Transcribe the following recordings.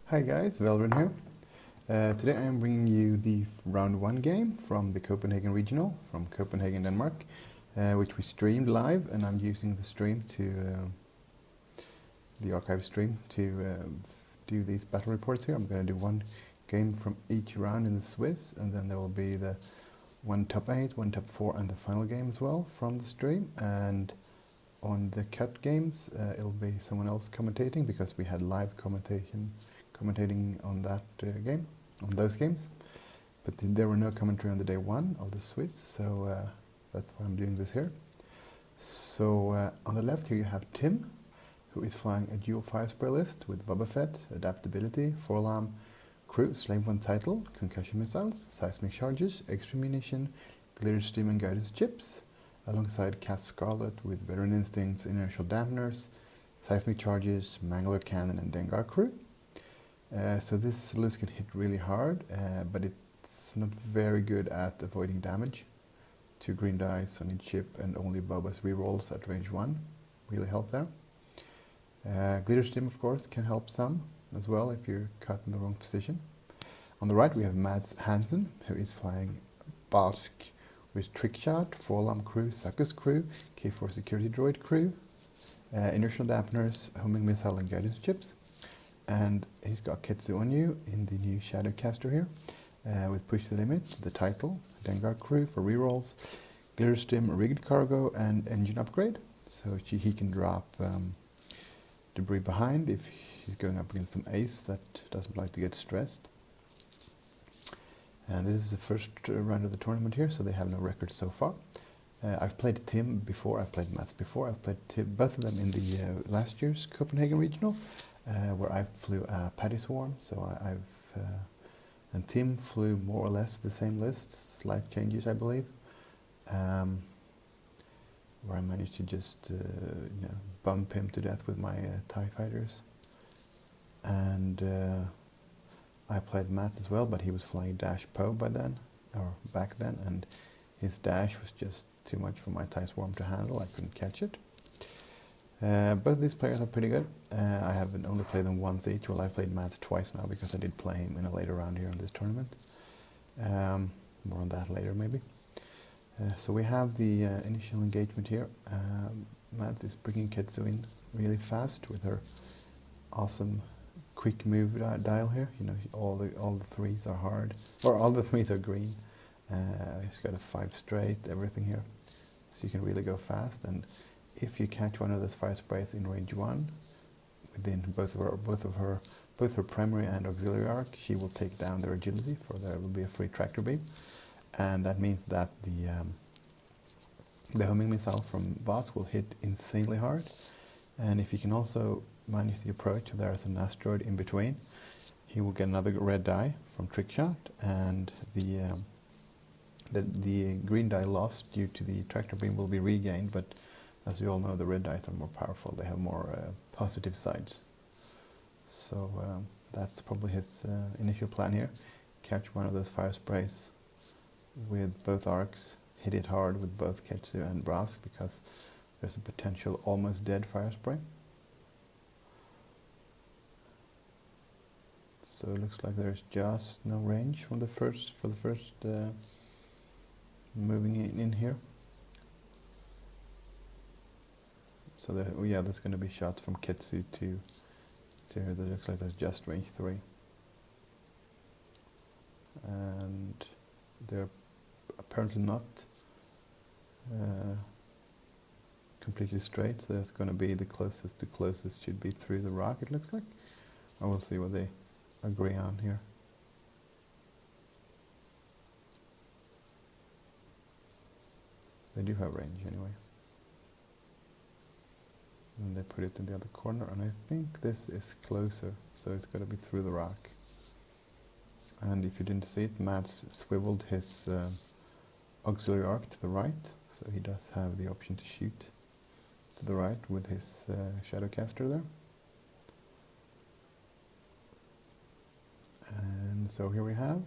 Hi guys, Velvin here. Today I am bringing you the round 1 game from the Copenhagen Regional from Copenhagen, Denmark, which we streamed live, and I'm using the stream the archive stream to do these battle reports here. I'm going to do one game from each round in the Swiss, and then there will be the one top 8, one top 4, and the final game as well from the stream. And on the cut games, it'll be someone else commentating because we had live commentating on that game, on those games. But there were no commentary on the day 1 of the Swiss, so that's why I'm doing this here. So on the left here you have Tim, who is flying a dual fire spray list with Boba Fett, adaptability, 4-alarm, crew, Slave 1 title, concussion missiles, seismic charges, extra munition, glitter stream and guidance chips, alongside Cat Scarlet with veteran instincts, inertial dampeners, seismic charges, Mangler cannon and Dengar crew. So this list can hit really hard, but it's not very good at avoiding damage. 2 green dice on each ship and only Boba's rerolls at range 1 really help there. Glitter stream of course can help some as well if you're caught in the wrong position. On the right we have Mads Hansen, who is flying Bask with trick shot, 4-alarm crew, Succus crew, K4 security droid crew, inertial dampeners, homing missile and guidance chips. And he's got Ketsu on you in the new Shadowcaster here, with Push the Limit, the title, Dengar crew for rerolls, glitter stream, rigged cargo, and engine upgrade. So he can drop debris behind if he's going up against some ace that doesn't like to get stressed. And this is the first round of the tournament here, so they have no record so far. I've played Tim before, I've played Mats before, I've played both of them in the last year's Copenhagen Regional, where I flew a Paddy Swarm, so and Tim flew more or less the same list, slight changes I believe, where I managed to just bump him to death with my TIE fighters. And I played Mats as well, but he was flying Dash Poe by then, or back then, and his dash was just too much for my TIE Swarm to handle. I couldn't catch it. Both these players are pretty good. I haven't only played them once each. Well, I've played Mats twice now because I did play him in a later round here in this tournament. More on that later maybe. So we have the initial engagement here. Mats is bringing Ketsu in really fast with her awesome quick move dial here. You know, all the 3s are hard, or all the 3s are green. He's got a 5 straight, everything here, so you can really go fast. And if you catch one of those fire sprays in range 1, within both her primary and auxiliary arc, she will take down their agility, for there will be a free tractor beam, and that means that the homing missile from Voss will hit insanely hard. And if you can also manage the approach, there is an asteroid in between, he will get another red die from trick shot, and the green die lost due to the tractor beam will be regained, but as we all know, the red dice are more powerful, they have more positive sides. So that's probably his initial plan here. Catch one of those fire sprays with both arcs, hit it hard with both Ketsu and Brask, because there's a potential almost dead fire spray. So it looks like there's just no range from the first moving in here. So there's going to be shots from Ketsu to here. That looks like there's just range 3, and they're apparently not completely straight. So there's going to be the closest should be through the rock. It looks like. I will see what they agree on here. They do have range anyway. And they put it in the other corner, and I think this is closer, so it's got to be through the rock. And if you didn't see it, Mads swiveled his auxiliary arc to the right, so he does have the option to shoot to the right with his Shadowcaster there. And so here we have,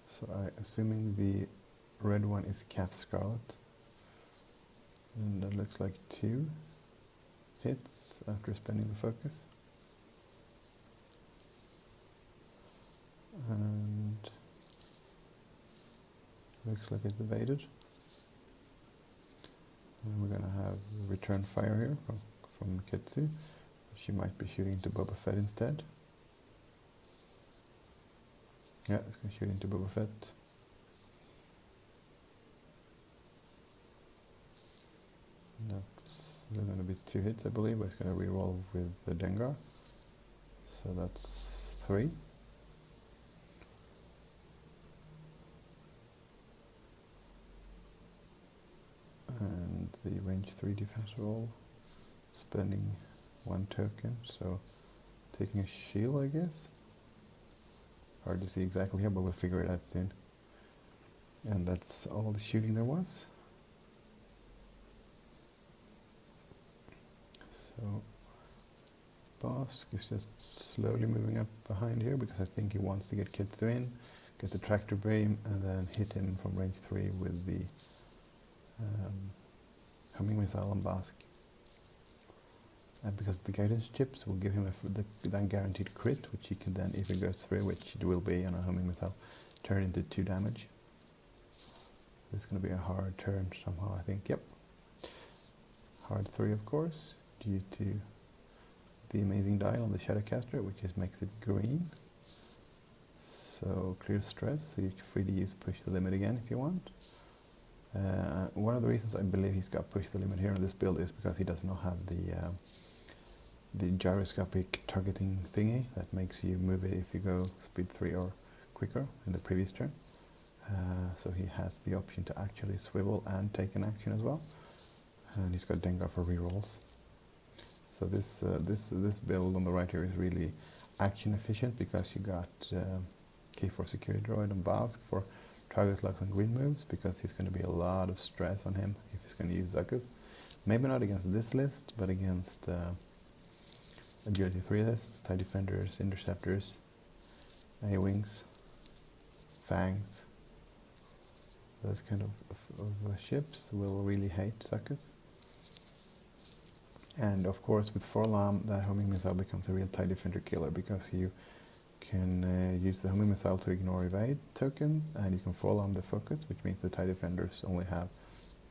so assuming the red one is Cat Scarlet, and that looks like 2 hits after spending the focus. And looks like it's evaded. And we're gonna have return fire here from Ketsu. She might be shooting into Boba Fett instead. Yeah, it's gonna shoot into Boba Fett. That's gonna be 2 hits, I believe, but it's gonna reroll with the Dengar. So that's 3. And the range 3 defense roll, spending 1 token, so taking a shield, I guess. Hard to see exactly here, but we'll figure it out soon. And that's all the shooting there was. So Bosk is just slowly moving up behind here because I think he wants to get Kitsu in, get the tractor beam, and then hit him from range 3 with the homing missile on Bosk. And because the guidance chips will give him the then guaranteed crit, which he can then, if it goes through, which it will be on a homing missile, turn into 2 damage. This is going to be a hard turn somehow, I think. Yep. Hard 3, of course, due to the amazing dial on the Shadowcaster, which just makes it green. So clear stress, so you're free to use push the limit again if you want. One of the reasons I believe he's got push the limit here in this build is because he does not have the gyroscopic targeting thingy that makes you move it if you go speed 3 or quicker in the previous turn. So he has the option to actually swivel and take an action as well. And he's got Dengar for rerolls. So this build on the right here is really action efficient because you got K4 security droid on Bosk for target locks and green moves, because he's going to be a lot of stress on him if he's going to use Zuckuss. Maybe not against this list, but against Agility 3 lists, TIE Defenders, Interceptors, A-Wings, Fangs. Those kind of ships will really hate Zuckuss. And of course with 4-LAM, that homing missile becomes a real TIE Defender killer, because you can use the homing missile to ignore evade tokens, and you can 4-LAM the focus, which means the TIE Defenders only have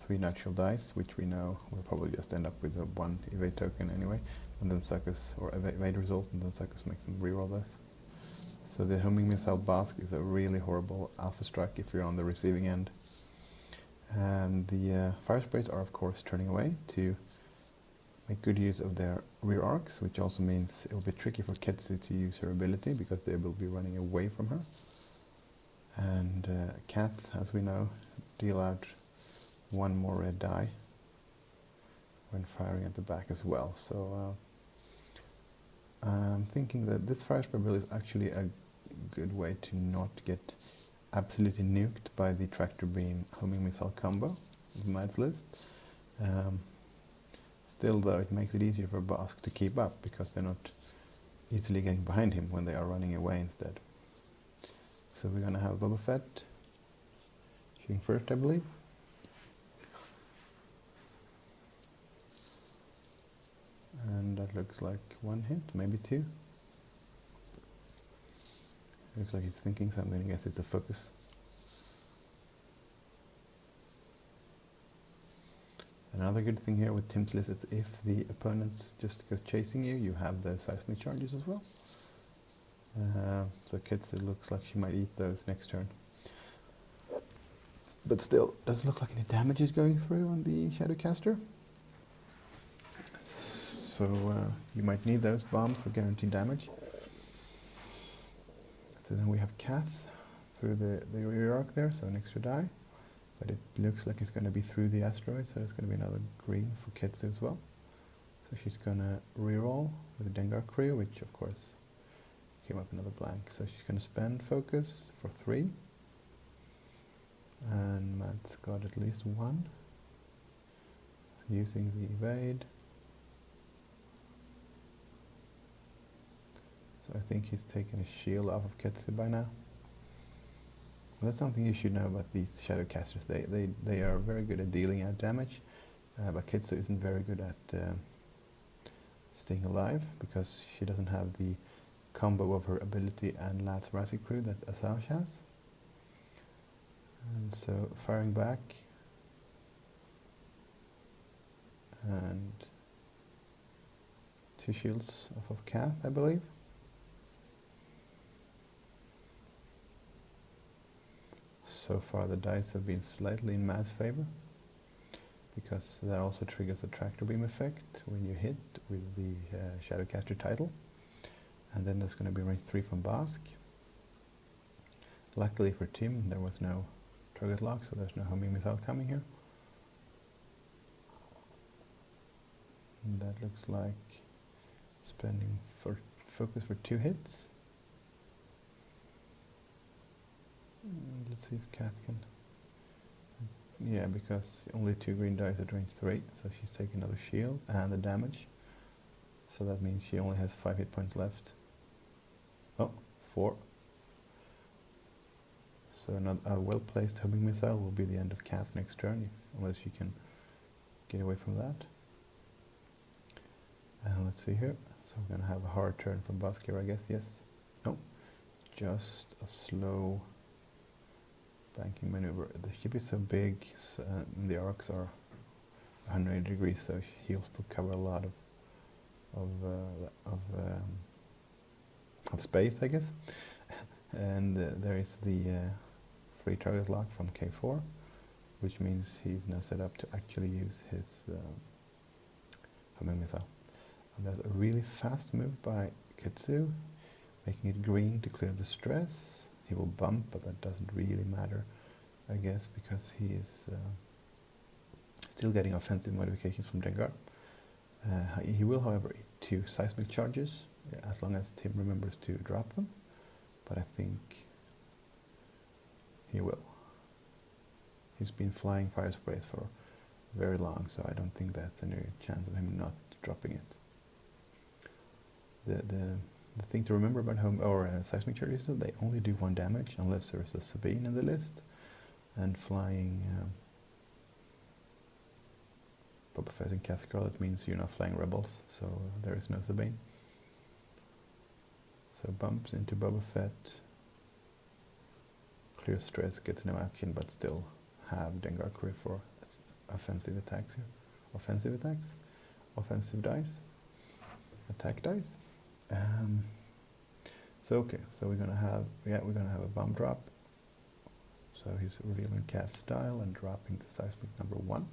3 natural dice, which we know will probably just end up with a 1 evade token anyway, and then Zuckuss, or evade result, and then Zuckuss makes them reroll those. So the homing missile Bosk is a really horrible alpha strike if you're on the receiving end. And the fire sprays are of course turning away to make good use of their rear arcs, which also means it will be tricky for Ketsu to use her ability because they will be running away from her. And Kath, as we know, deal out 1 more red die when firing at the back as well. So I'm thinking that this fire spray build is actually a good way to not get absolutely nuked by the tractor beam homing missile combo of Mads list. Still though, it makes it easier for Bosk to keep up because they're not easily getting behind him when they are running away instead. So we're gonna have Boba Fett shooting first, I believe. And that looks like 1 hit, maybe 2. Looks like he's thinking, so I'm gonna guess it's a focus. Another good thing here with Tim's list is if the opponents just go chasing you, you have the seismic charges as well. So Ketsu looks like she might eat those next turn. But still, doesn't look like any damage is going through on the Shadowcaster. So you might need those bombs for guaranteed damage. So then we have Kath through the rear arc there, so an extra die. But it looks like it's going to be through the asteroid, so it's going to be another green for Ketsu as well. So she's going to reroll with the Dengar crew, which of course came up another blank. So she's going to spend focus for 3. And Matt's got at least 1. Using the evade. So I think he's taken a shield off of Ketsu by now. Well, that's something you should know about these Shadowcasters. They are very good at dealing out damage, but Ketsu isn't very good at staying alive because she doesn't have the combo of her ability and Lat's Razzie Crew that Assange has. And so firing back, and 2 shields off of Kath, I believe. So far the dice have been slightly in Mad's favor, because that also triggers a tractor beam effect when you hit with the Shadowcaster title. And then there's going to be range 3 from Bask. Luckily for Tim, there was no target lock, so there's no homing missile coming here. And that looks like spending for focus for 2 hits. Let's see if Cat can... Yeah, because only 2 green dice at range 3, so she's taking another shield and the damage. So that means she only has 5 hit points left. Oh, 4. So a well-placed homing missile will be the end of Kath next turn, unless she can get away from that. And let's see here. So we're going to have a hard turn from Bask here, I guess. Yes. No. Just a slow banking maneuver. The ship is so big, and the arcs are 180 degrees, so he'll still cover a lot of space, I guess. And there is the free target lock from K4, which means he's now set up to actually use his homing missile. And that's a really fast move by Ketsu, making it green to clear the stress. He will bump, but that doesn't really matter, I guess, because he is still getting offensive modifications from Dengar. He will, however, eat 2 seismic charges, as long as Tim remembers to drop them, but I think he will. He's been flying fire sprays for very long, so I don't think there's any chance of him not dropping it. The thing to remember about seismic charges is that they only do 1 damage unless there is a Sabine in the list, and flying Boba Fett and Kath Scarlet means you're not flying Rebels, so there is no Sabine. So bumps into Boba Fett, clear stress, gets no action, but still have Dengar Crew for offensive attacks here. Offensive attacks? Offensive dice? Attack dice? So okay, so we're gonna have a bomb drop. So he's revealing Kath's style and dropping the seismic number 1.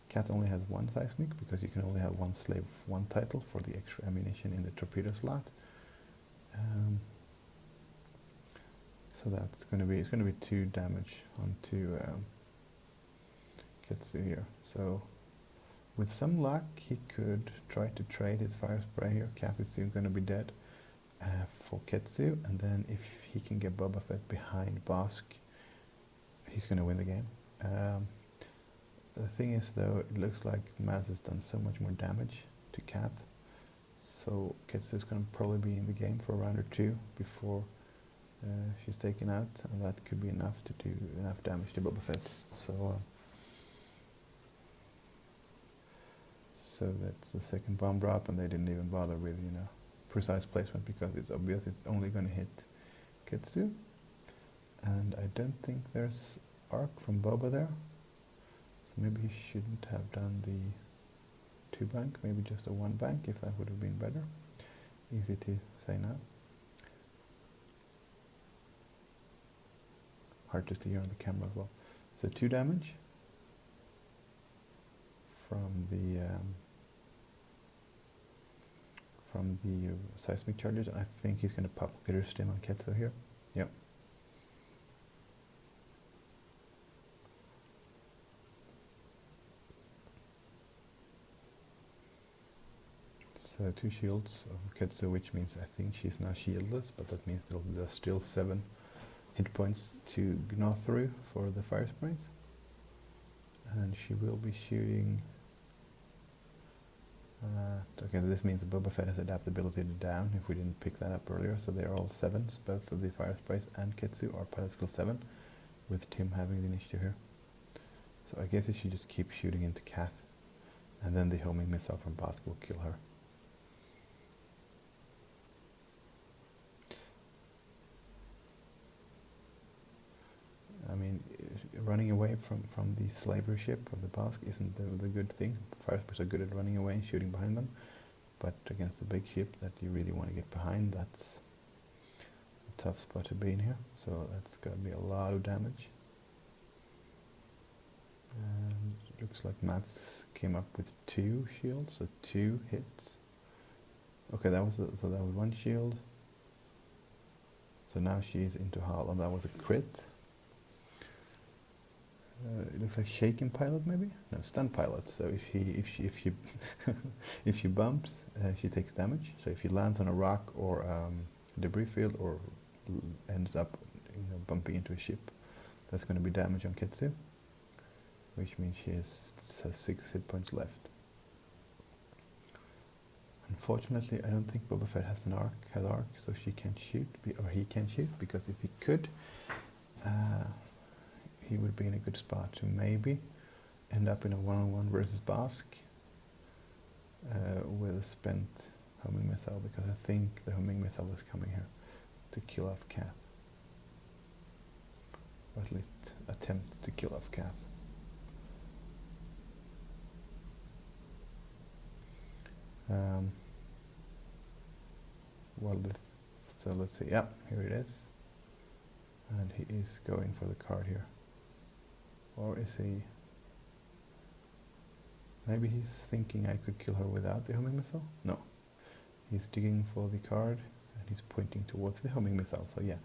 Kath only has 1 seismic because you can only have 1 slave 1 title for the extra ammunition in the torpedo slot. So that's going to be 2 damage onto Ketsu here. So with some luck, he could try to trade his fire spray here. Kath is soon going to be dead for Ketsu, and then if he can get Boba Fett behind Bask, he's going to win the game. The thing is, though, it looks like Maz has done so much more damage to Kath, so Ketsu is going to probably be in the game for a round or 2 before she's taken out, and that could be enough to do enough damage to Boba Fett. So that's the second bomb drop, and they didn't even bother with, precise placement, because it's obvious it's only going to hit Ketsu. And I don't think there's arc from Boba there, so maybe he shouldn't have done the 2 bank, maybe just a 1 bank, if that would have been better. Easy to say now. Hard to see here on the camera as well. So 2 damage from the seismic charges. I think he's going to pop Bitter Stim on Ketsu here. Yep. So 2 shields of Ketsu, which means I think she's now shieldless, but that means there's still 7 hit points to gnaw through for the fire sprays. And she will be shooting... okay, this means Boba Fett has adaptability to down, if we didn't pick that up earlier, so they're all 7s, both of the fire sprays and Ketsu are pilot skill 7, with Tim having the initiative here. So I guess he should just keep shooting into Kath, and then the homing missile from Bask will kill her. running away from the slavery ship of the Basque isn't the good thing. Firefighters are good at running away and shooting behind them, but against the big ship that you really want to get behind, that's a tough spot to be in here. So that's going to be a lot of damage. And it looks like Mats came up with 2 shields, so 2 hits. Okay, that was so that was 1 shield. So now she's into hull, and that was a crit. It looks like shaken pilot, maybe? No, stun pilot. So if she if she bumps, she takes damage. So if she lands on a rock or debris field, or ends up, bumping into a ship, that's going to be damage on Ketsu, which means she has 6 hit points left. Unfortunately, I don't think Boba Fett has arc, so she can't shoot, or he can't shoot, because if he could, he would be in a good spot to maybe end up in a one-on-one versus Basque with a spent homing missile, because I think the homing missile is coming here to kill off Kath, or at least attempt to kill off Kath. Well, so let's see. Yeah, here it is, and he is going for the card here. Or is he? Maybe he's thinking I could kill her without the homing missile? No. He's digging for the card, and he's pointing towards the homing missile. So yeah,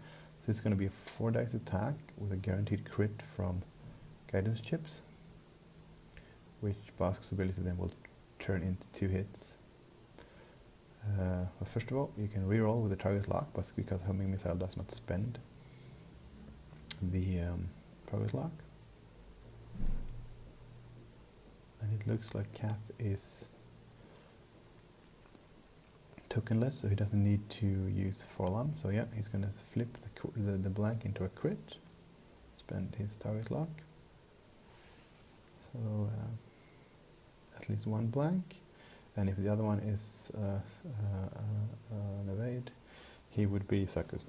so it's going to be a 4 dice attack with a guaranteed crit from guidance chips, which Basque's ability then will turn into 2 hits. But first of all, you can reroll with the target lock, but because homing missile does not spend the target lock. And it looks like Kath is tokenless, so he doesn't need to use Forlam. So yeah, he's going to flip the blank into a crit, spend his target lock. So at least 1 blank. And if the other one is an evade, he would be suckered.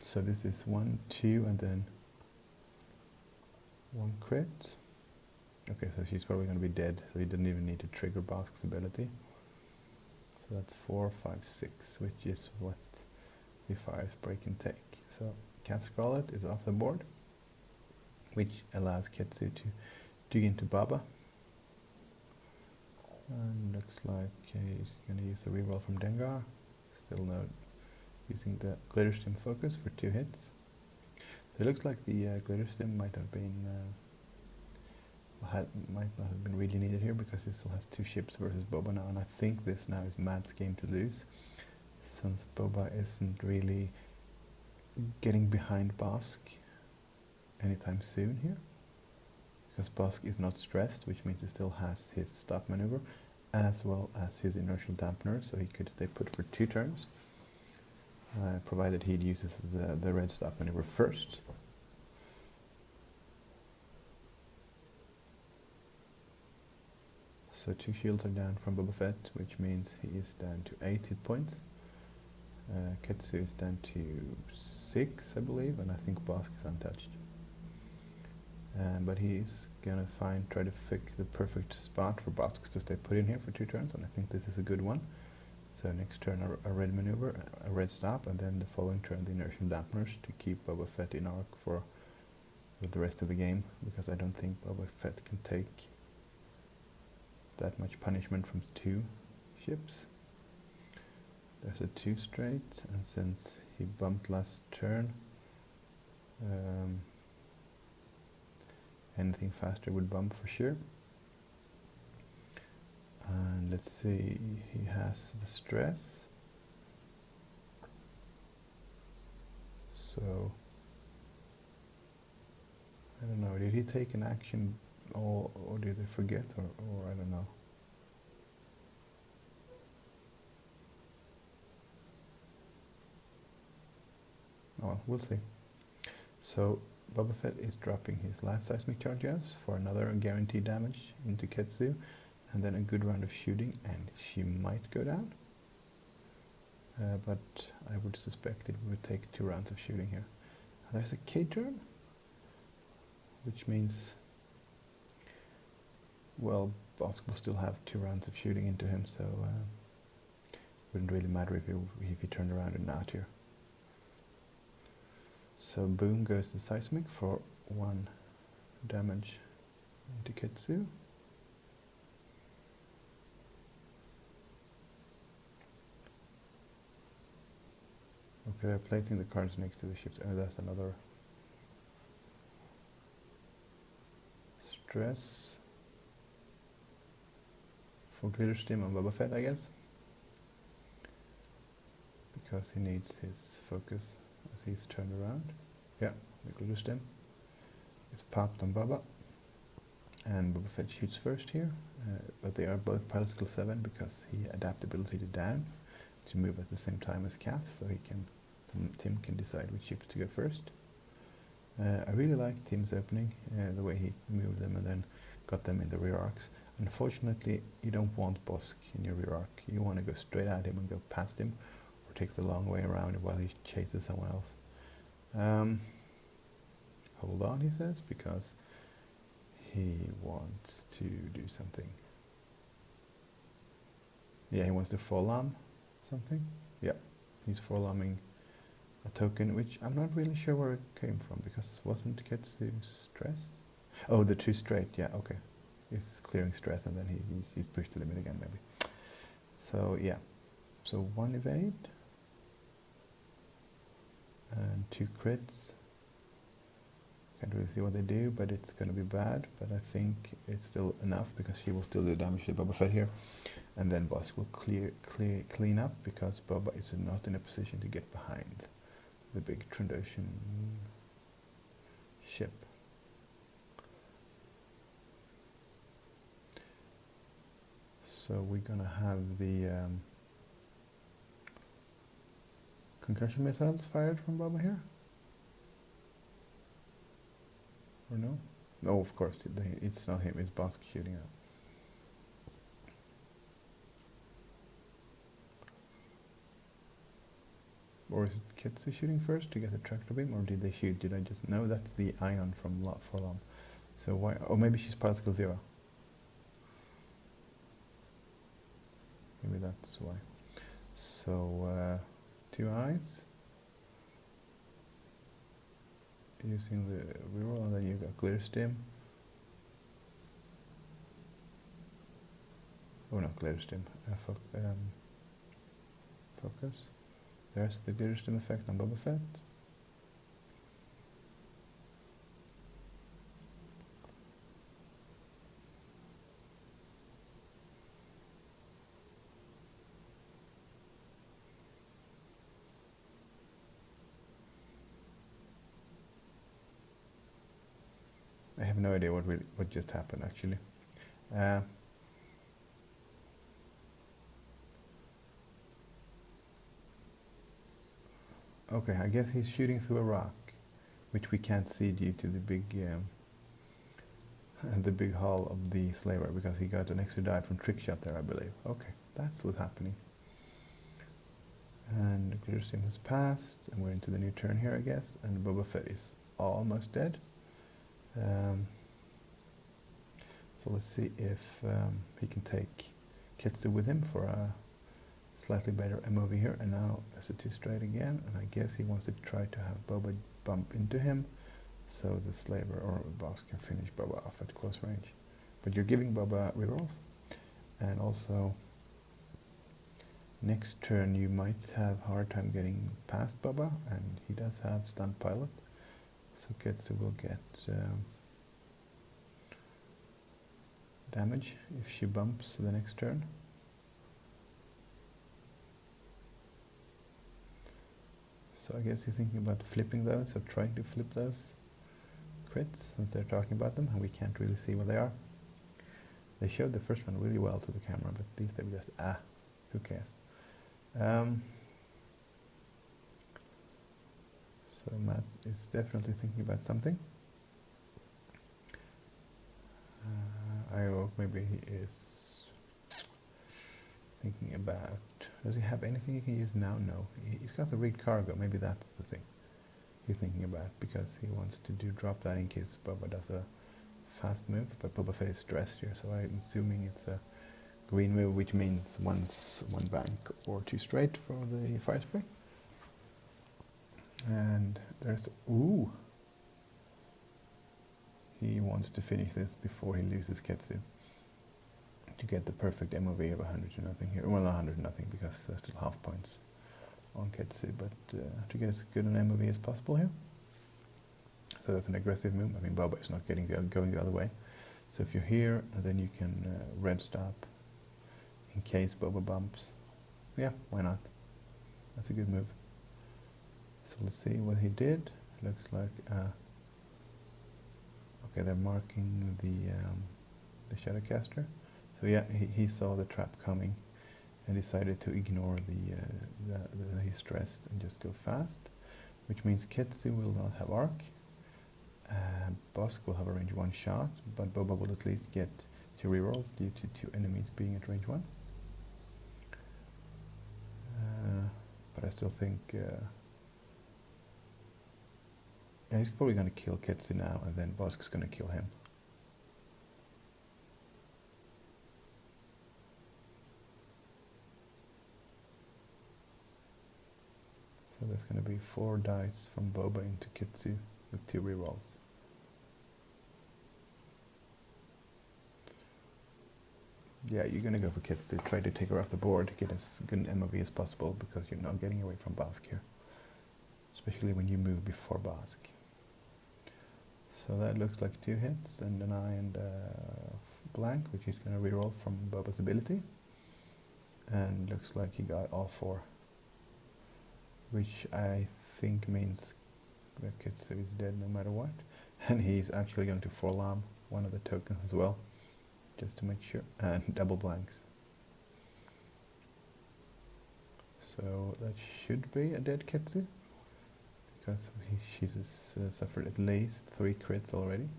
So this is 1, 2, and then 1 crit. Okay, so she's probably going to be dead, so he didn't even need to trigger Basque's ability. So that's 4, 5, 6, which is what the fire spray can take. So Kath Scarlet is off the board, which allows Ketsu to dig into Baba. And looks like he's going to use the reroll from Dengar. Still not using the glitter stim focus for 2 hits. So it looks like the glitter stim might have been might not have been really needed here, because he still has 2 ships versus Boba now, and I think this now is Matt's game to lose, since Boba isn't really getting behind Basque anytime soon here. Because Basque is not stressed, which means he still has his stop maneuver as well as his inertial dampener, so he could stay put for 2 turns, provided he uses the red stop maneuver first. So 2 shields are down from Boba Fett, which means he is down to 8 hit points. Ketsu is down to 6, I believe, and I think Basque is untouched. But he's gonna try to pick the perfect spot for Basque to stay put in here for 2 turns, and I think this is a good one. So next turn a red maneuver, a red stop, and then the following turn the inertial dampeners to keep Boba Fett in arc for the rest of the game, because I don't think Boba Fett can take that much punishment from 2 ships. There's a 2 straight, and since he bumped last turn, anything faster would bump for sure. And let's see, he has the stress. So, I don't know, did he take an action or did they forget, or I don't know. Oh, we'll see. So Boba Fett is dropping his last seismic charges for another guaranteed damage into Ketsu, and then a good round of shooting, and she might go down. But I would suspect it would take 2 rounds of shooting here. There's a K-turn. which means, well, Bosk will still have 2 rounds of shooting into him, so wouldn't really matter if he turned around and not here. So boom goes the seismic for 1 damage into Kitsu. Okay, they're placing the cards next to the ships. Oh, that's another stress for Glitterstim on Boba Fett, I guess, because he needs his focus as he's turned around. Yeah, the Glitterstim is popped on Boba, and Boba Fett shoots first here, but they are both pilot skill 7 because he adaptability to down to move at the same time as Kath, so Tim can decide which ship to go first. I really like Tim's opening, the way he moved them and then got them in the rear arcs. Unfortunately, you don't want Bosk in your rear arc. You want to go straight at him and go past him, or take the long way around while he chases someone else. Hold on, he says, because he wants to do something. Yeah, he wants to fall-arm something. Yeah, he's fall-arming a token, which I'm not really sure where it came from, because wasn't Ketsu stress? Oh, the 2 straight, yeah, okay. He's clearing stress and then he's pushed the limit again, maybe. So, yeah. So 1 evade. And 2 crits. Can't really see what they do, but it's going to be bad. But I think it's still enough, because she will still do damage to Boba Fett here. And then Bosk will clean up, because Boba is not in a position to get behind the big Trandoshan ship. So we're gonna have the concussion missiles fired from Boba here? Or no? No, of course, it's not him, it's Bosk shooting out. Or is it Kitsu shooting first to get the tractor beam, or did they shoot? Did I just... No, that's the ion from Forlom. So why... Oh, maybe she's pilot skill 0. Maybe that's why. So, 2 eyes. Using the reroll, and then you got Glitterstim. Oh, no, Glitterstim. Focus. There's the Glitterstim effect on Boba Fett. I have no idea what just happened, actually. Okay, I guess he's shooting through a rock, which we can't see due to the big hull of the slaver, because he got an extra die from trick shot there, I believe. Okay, that's what's happening. And Glitterstim has passed, and we're into the new turn here, I guess, and Boba Fett is almost dead. So let's see if he can take Kitsu with him for a slightly better MOV here. And now it's a 2 straight again, and I guess he wants to try to have Boba bump into him, so the slaver or boss can finish Boba off at close range. But you're giving Boba rerolls, and also next turn you might have hard time getting past Boba, and he does have stunt pilot, so Kitsu will get damage if she bumps the next turn. So I guess you're thinking about flipping those, or trying to flip those crits, since they're talking about them and we can't really see what they are. They showed the first one really well to the camera, but these they were just, who cares? So Matt is definitely thinking about something. I hope maybe he is thinking about... Does he have anything he can use now? No. He's got the read cargo. Maybe that's the thing. you're thinking about, because he wants to drop that in case Boba does a fast move, but Boba Fett is stressed here, so I'm assuming it's a green move, which means one bank or 2 straight for the fire spray. And there's, ooh, he wants to finish this before he loses Ketsu to get the perfect MOV of 100-0 here. Well, not 100-0 because there's still half points on Ketsu, but to get as good an MOV as possible here. So that's an aggressive move. I mean, Boba is not going the other way. So if you're here, then you can red stop in case Boba bumps. Yeah, why not? That's a good move. So let's see what he did. Looks like okay, they're marking the Shadowcaster. So yeah, he saw the trap coming and decided to ignore he's stressed and just go fast, which means Ketsu will not have arc. Bosk will have a range 1 shot, but Boba will at least get 2 rerolls due to 2 enemies being at range 1. But I still think yeah, he's probably going to kill Ketsu now, and then Bosk is going to kill him. So there's going to be 4 dice from Boba into Ketsu with 2 rerolls. Yeah, you're going to go for Ketsu, try to take her off the board, get as good an MOV as possible, because you're not getting away from Bosk here. Especially when you move before Bosk. So that looks like 2 hits, and an eye and blank, which he's going to reroll from Boba's ability. And looks like he got all 4. Which I think means that Ketsu is dead no matter what. And he's actually going to forearm one of the tokens as well, just to make sure, and double blanks. So that should be a dead Ketsu, because she's suffered at least 3 crits already.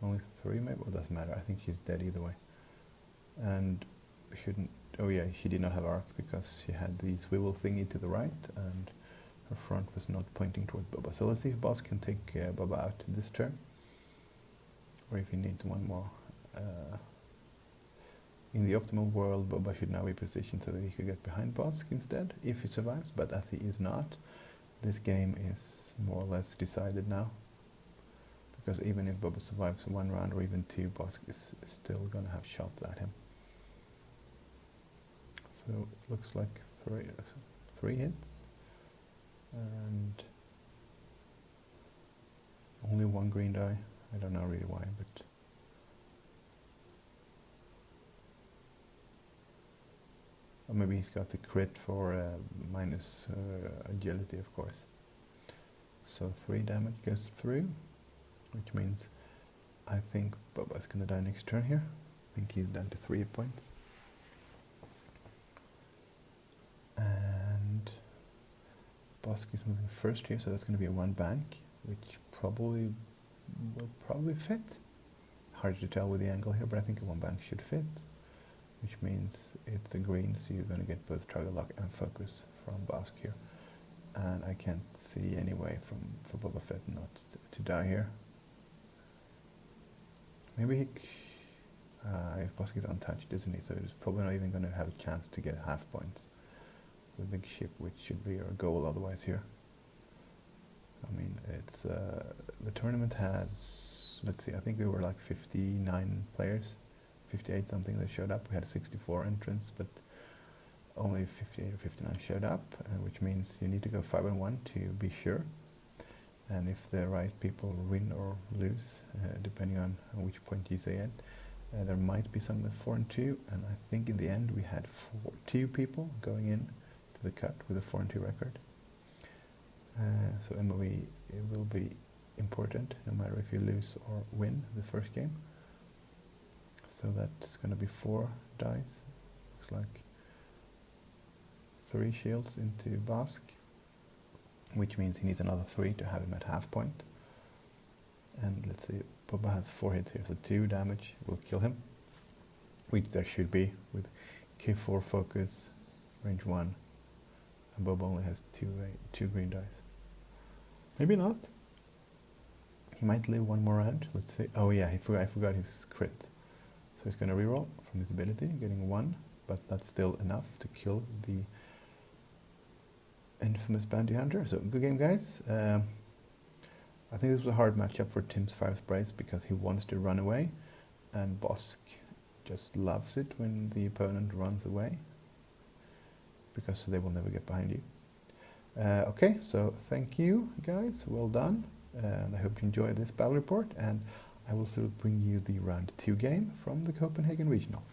Only 3 maybe? Well, it doesn't matter. I think she's dead either way. And shouldn't... Oh yeah, she did not have arc because she had the swivel thingy to the right and her front was not pointing towards Boba. So let's see if Boss can take Boba out this turn, or if he needs one more. In the optimal world, Boba should now be positioned so that he could get behind Bosk instead, if he survives, but as he is not, this game is more or less decided now. Because even if Boba survives 1 round or even 2, Bosk is still going to have shots at him. So it looks like 3 hits. And only 1 green die. I don't know really why, but... Or maybe he's got the crit for minus agility, of course. So 3 damage goes through, which means I think Boba's gonna die next turn here. I think he's down to 3 hit points. And Bosk is moving first here, so that's gonna be a 1 bank, which probably will fit. Hard to tell with the angle here, but I think a 1 bank should fit. Which means it's a green, so you're going to get both Trigger Lock and Focus from Bosk here. And I can't see any way for Boba Fett not to die here. Maybe he... if Bosk is untouched, isn't he? So he's probably not even going to have a chance to get half points. The big ship, which should be our goal otherwise here. I mean, it's... the tournament has... Let's see, I think we were like 59 players. 58 something that showed up. We had 64 entrants, but only 58 or 59 showed up, which means you need to go 5-1 to be sure. And if the right people win or lose, depending on which point you say it, there might be some with 4-2, and I think in the end we had 2 people going in to the cut with a 4-2 record. So MOE will be important, no matter if you lose or win the first game. So that's going to be 4 dice. Looks like 3 shields into Bosk, which means he needs another 3 to have him at half point. And let's see, Bubba has 4 hits here, so 2 damage will kill him, which there should be with K4 focus, range 1, and Bubba only has 2 green dice. Maybe not. He might live one more round. Let's see. Oh yeah, I forgot his crit. So he's going to reroll from his ability, getting 1, but that's still enough to kill the infamous bounty hunter. So good game, guys. I think this was a hard matchup for Tim's 5 sprays because he wants to run away, and Bosk just loves it when the opponent runs away because they will never get behind you. Okay, so thank you guys, well done, and I hope you enjoy this battle report, and I will sort of bring you the round 2 game from the Copenhagen Regional.